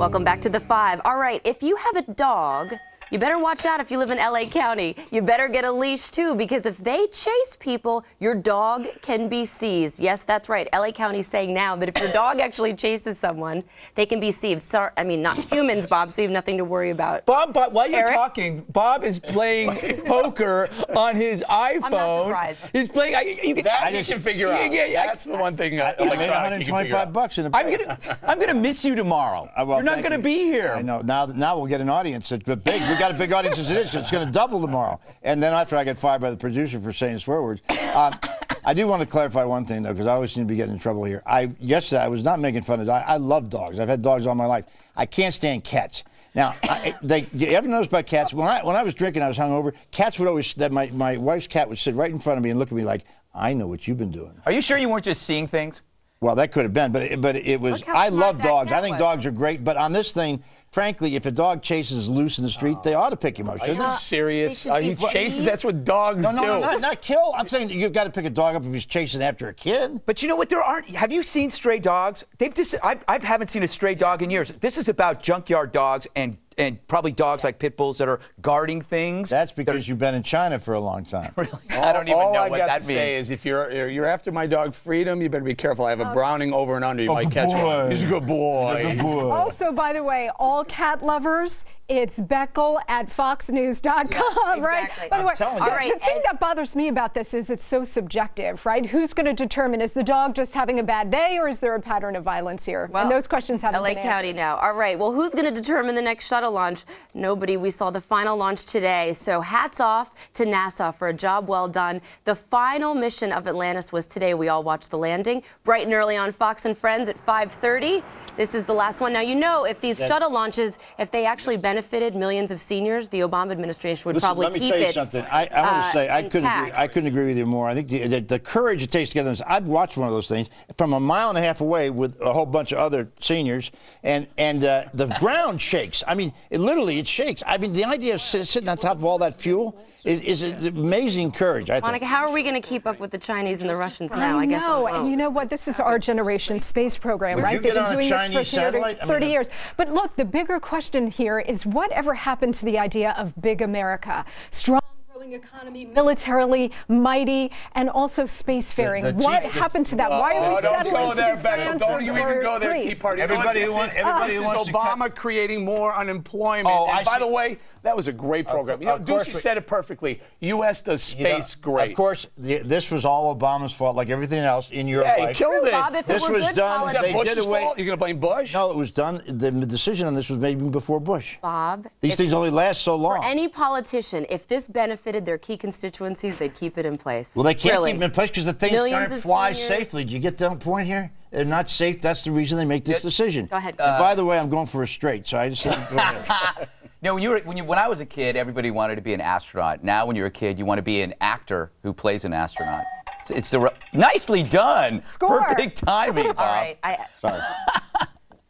Welcome back to the 5. All right, if you have a dog, you better watch out if you live in LA County. You better get a leash too, because if they chase people, your dog can be seized. Yes, that's right. LA County's saying now that if your dog actually chases someone, they can be seized. Sorry, I mean, not humans, Bob, so you have nothing to worry about. Bob, while you're Eric? talking, Bob is playing poker on his iPhone. I'm not surprised. He's playing. You can figure out. That's the one thing. I made $125 in a I'm gonna miss you tomorrow. Well, you're not gonna be here. I know. Now we'll get an audience. It's big. We got a big audience as it is. It's going to double tomorrow. And then after I get fired by the producer for saying swear words. I do want to clarify one thing, though, because I always seem to be getting in trouble here. Yesterday, I was not making fun of dogs. I love dogs. I've had dogs all my life. I can't stand cats. Now, you ever notice about cats? When I was drinking, I was hungover. Cats would always, my wife's cat would sit right in front of me and look at me like, I know what you've been doing. Are you sure you weren't just seeing things? Well, that could have been, but it was. I love dogs. I think dogs are great, but on this thing, frankly, if a dog chases loose in the street, they ought to pick him up. Are you serious? Are you chasing? That's what dogs do. No, not kill. I'm saying you've got to pick a dog up if he's chasing after a kid. But you know what? There aren't. Have you seen stray dogs? I haven't seen a stray dog in years. This is about junkyard dogs and probably dogs like pit bulls that are guarding things. That's because you've been in China for a long time. Really? I don't even know what that means. All I got to say is if you're after my dog Freedom, you better be careful. I have a Browning over and under. You might catch one. He's a good boy. Also, by the way, all cat lovers, it's Beckel at foxnews.com, right? Exactly. By the way, telling you. the thing that bothers me about this is it's so subjective, right? Who's going to determine, is the dog just having a bad day, or is there a pattern of violence here? Well, and those questions haven't LA been answered. County now. All right, well, who's going to determine the next shuttle launch? Nobody. We saw the final launch today. So hats off to NASA for a job well done. The final mission of Atlantis was today. We all watched the landing bright and early on Fox and Friends at 5:30. This is the last one. Now, you know, if these shuttle launches, if they actually benefited millions of seniors, the Obama administration would probably keep it. Let me tell you something. I want to say I couldn't agree with you more. I think the courage it takes to get on this. I've watched one of those things from a mile and a half away with a whole bunch of other seniors, and the ground shakes. I mean, it shakes. I mean, the idea of sitting on top of all that fuel is amazing courage. I think. Monica, how are we going to keep up with the Chinese and the Russians now? I guess. And you know what? This is our generation's space program, Would right? you get They've on been a doing Chinese this for satellite? 30 years. But look, the bigger question here is whatever happened to the idea of big America? Strong, growing economy, militarily mighty, and also spacefaring. What happened to that? Why are we settling Don't go there, to Beckel. Don't you even go there, Tea Party. Everybody who wants Obama creating more unemployment. And by the way, that was a great program. You know, Deucey said it perfectly. U.S. does space great. Of course, this was all Obama's fault, like everything else in your Yeah, he life. killed it. Bob, if This it were was good done. politics- They did Bush's away. fault? You're going to blame Bush? No, it was done. The decision on this was made even before Bush. Bob, These things only last so long. for any politician, if this benefited their key constituencies, they'd keep it in place. Well, they can't Really. keep them in place because the things Millions aren't of fly seniors. safely. Do you get that point here? They're not safe. That's the reason they make this decision. Go ahead. And by the way, I'm going for a straight, so I just said, go ahead. No, when I was a kid, everybody wanted to be an astronaut. Now, when you're a kid, you want to be an actor who plays an astronaut. It's nicely done. Score. Perfect timing, Bob. All right. Sorry.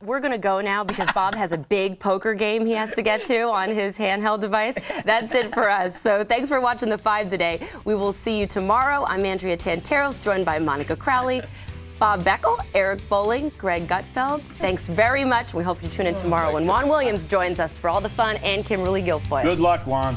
We're going to go now because Bob has a big poker game he has to get to on his handheld device. That's it for us. So thanks for watching The 5 today. We will see you tomorrow. I'm Andrea Tanteros, joined by Monica Crowley, Bob Beckel, Eric Bowling, Greg Gutfeld. Thanks very much. We hope you tune in tomorrow when Juan Williams joins us for all the fun and Kimberly Guilfoyle. Good luck, Juan.